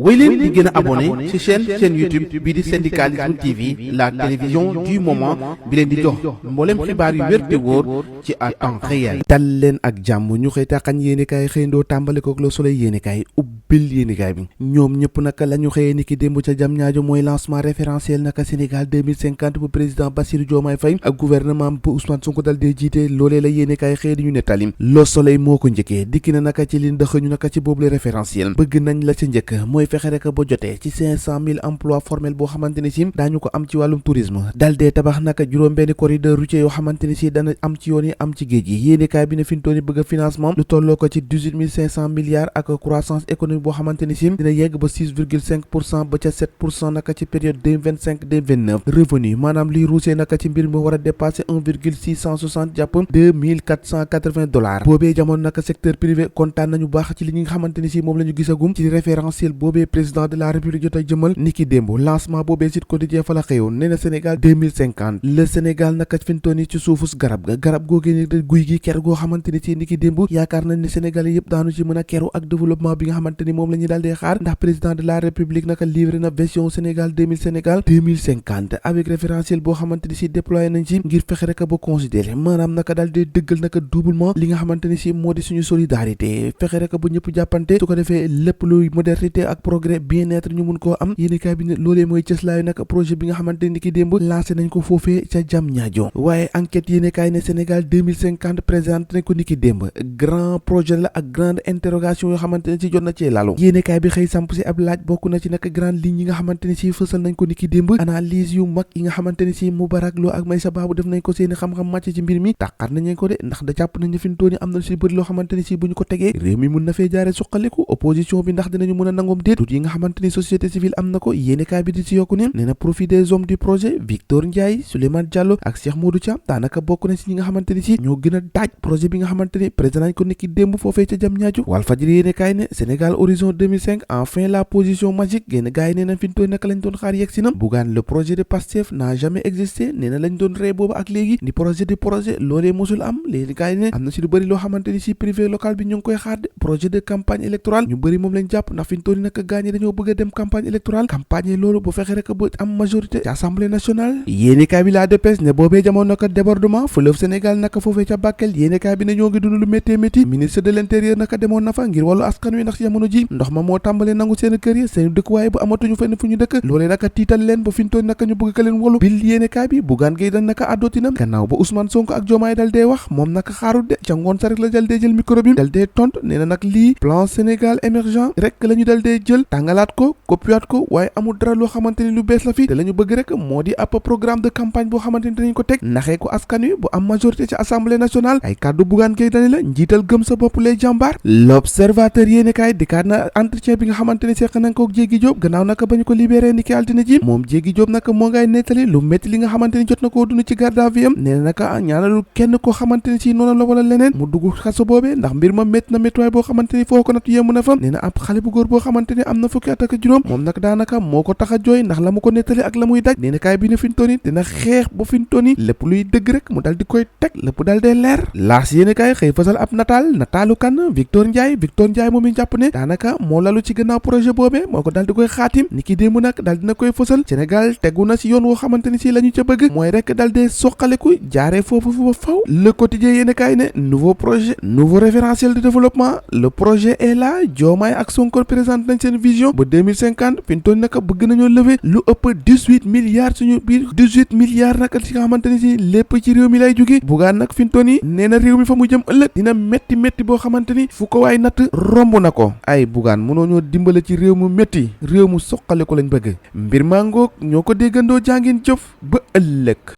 wéy leen di gën a abonné ci chaîne YouTube bii di syndicalisme TV la télévision du moment bi leen di jox mboolem xibaar yu wér te wóor ci à temps réel. dal leen ak jàmm ñu xëy taxañ yéenekaay xëyndoo tàmbale kook Le Soleil yéenekaay ubbil yéenekaay bi ñoom ñëpp naka la ñu xëyee ni ki démb ca jam ñaajo mooy lancement référentiel naka Sénégal 2050 bu président Bassirou Diomaye Faye ak gouvernement bu Ousmane Sonko dal dee jiite loolee la yéenekaay xëy di ñu nettali. Le Soleil moo ko njëkkee dikki na naka ci li ndëxëñu naka ci boobu le référentiel bëgg nañ la ca njëkk mooy fexe rek ba jotee ci 500 000 emplois formels boo xamante ni si daañu ko am ci wàllum tourisme dal dee tabax naka juróom benn corridor routier yoo xamante ni si dana am ci yoon yi am ci géej gi yéenekaay bi ne fintooni bëgg a financement lu tolloo ko ci 18 500 milliards ak croissance économique boo xamante ni si dina yegg ba 6,5% ba ca 7% naka ci période 2025-2029 revenu maanaam liy ruusee naka ci mbir mi war a dépasser 1,660 jàpp $2,480 boobee jamono naka secteur privé kontaan nañu baax ci li nga xamante ni si moom la ñu gisagum ci référentiel boobee président de la république jot a jëmal niki démb lancement boobee Sud Quotidien fa la xëyoon nee na Sénégal 2050 le Sénégal naka fintoon yi ci suufus garab googee ni guy gi ker goo xamante ni si niki démb yaakaar nañ ne Sénégal yëpp daanu ci mën a keru ak développement bi nga xamante ni moom la ñu daal dee xaar ndax président de la république naka livré na version Sénégal 2050 avec référentiel boo xamante ni si déployé nañ ci ngir fexe rek ba considérer maanaam naka daal dee dëggal naka doublement li nga xamante ni si moo di suñu solidarité fexe rek ba ñëpp jàppante su ko defee lépp luy modernité ak progrès bien-être ñu mun koo am yéenekaay bi ne loolee mooy cëslaayu nag projet bi nga xamante ni ki démb lancé nañ ko foofee ca jam ñaajo waaye enquête yéenekaay ne Sénégal 2050 présenté nañ ko ni ki démb grand projet la ak grande interrogation yoo xamante ne si jot na cee lalu yéenekaay bi xëy samp si ab laaj bokk na ci nag grande ligne yi nga xamante ni si fësal nañ ko ni ki démb analyse yu mag yi nga xamante ni si Moubarak Lo ak Maysa Babou def nañ ko seeni xam-xam màcc ci mbir mi tàqar nañ ko de ndax da jàpp nañ ne fi mu toll nii am na si bëri loo xamante ni si bu ñu ko tegee réew mi mun na fee jaare suqaliku opposition bi ndax dinañu mën a nangoom déet dut yi nga xamante ni société civile am na ko yéenekaay bi di si yokku ne nee na profit des hommes du projet Victor Ndiaye Souleymane Diallo ak Cheikh Modou Thiam daanaka bokk na si ñi nga xamante ni si ñoo gën a daaj projet bi nga xamante ni président nañ ko nekki démb foofee ca jam ñaaju Walfadjri yéenekaay ne Sénégal horizon 2005 enfin la position magique génn gars yi nee na fi ñu toll naka lañ doon xaar yegg si na Bougane le projet de Pastef n'a jamais existé nee na lañ doon ree boobu ak léegi ni projet de projet loolee mosul am léegi gars yi ne am na si lu bëri loo xamante ni si privé local bi ñu ngi koy xaar de projet de campagne électorale ñu bëri moom lañ jàpp ndax fi ñu toll naka gaañ dañoo bëgg a dem campagne électorale campagne loolu bu fexe rek ba am majorité ci assemblée nationale yéenekaay bi la dépêche ne boobee jamono naka débordement fleuve Sénégal naka foofee ca Bakel yéenekaay bi ne ñoo ngi dund lu métti ministre de l'intérieur naka demoon na fa ngir wàllu askan wi ndax ci jamono ji ndox ma moo tàmbalee nangu seen kër yi seen dëkkuwaay bu amatuñu fenn fu ñu dëkk loolee naka tiital leen ba fi ñu toll naka ñu bëgg ka leen wolu bil yéenekaay bi Bougane Gueye dañ naka addootinam gannaaw ba Ousmane Sonko ak Diomaye dal dee wax moom naka xaarut de ca ngoon sa rek la dal dee jël micro bi dal dee tontu nee na nag lii plan Sénégal émergent rek la ñu dal dee jël tàngalaat ko copiwaat ko waaye amul dara loo xamante ni lu bees la fi te la ñu bëgg rek moo di ab programme de campagne boo xamante ni dañ ko teg naxee ko askan wi bu am majorité ci assemblée nationale ay kàddu Bougane Gueye Dany la njiital gëm sa bopp lay jàmbaar l'observateur yéenekaay dikkaat na entretien bi nga xamante ni seq nañ ko ak Diégui Diop gannaaw naka ba ñu ko libéré ni ki altine ji moom Diégui Diop naka moo ngay nettali lu métti li nga xamante ni jot na koo dund ci garde à vue am nee na naka ñaanalul kenn koo xamante ni si noonu la wala leneen mu dugg xaso boobee ndax mbir ma métti na méttiwaay boo xamante ni foo ko nat yéemu na fa nee na ab xale bu góor boo xamante ni am na fukki at ak juróom moom nag daanaka moo ko tax a jooy ndax la mu ko nettali ak la muy daj yéenekaay bi ne fintooni dina xeex ba fintooni lépp luy dëgg rek mu dal di koy teg lépp dal dee leer laas yéenekaay xëy fasal ab nataalu kan Victor Ndiaye moom i jàpp ne daanaka moo lalu ci gannaaw projet boobee moo ko dal di koy xaatim ni ki démb nag dal dina koy fësal Sénégal tegu na si yoon woo xamante ni si la ñu ca bëgg mooy rek dal dee soqaleku jaaree foofu fu ba faw le quotidien yéenekaay ne nouveau projet nouveau référentiel de développement le projet est là Diomaye ak Sonko présente nañ seen vision ba 2050 fintooni naka bëgg nañoo lever lu ëpp 18 milliards suñu biir 18 milliards nag ci nga xamante ni si lépp ci réew mi lay jóge Bougane nag fintoon yi nee na réew mi fa mu jëm ëllëg dina métti boo xamante ni fu ko waay natt romb na ko ay Bougane mënoo ñoo dimbale ci réew mu métti réew mu soqale ko lañ bëgg mbir maa ngoog ñoo ko déggandoo jàngeen jëf ba ëllëg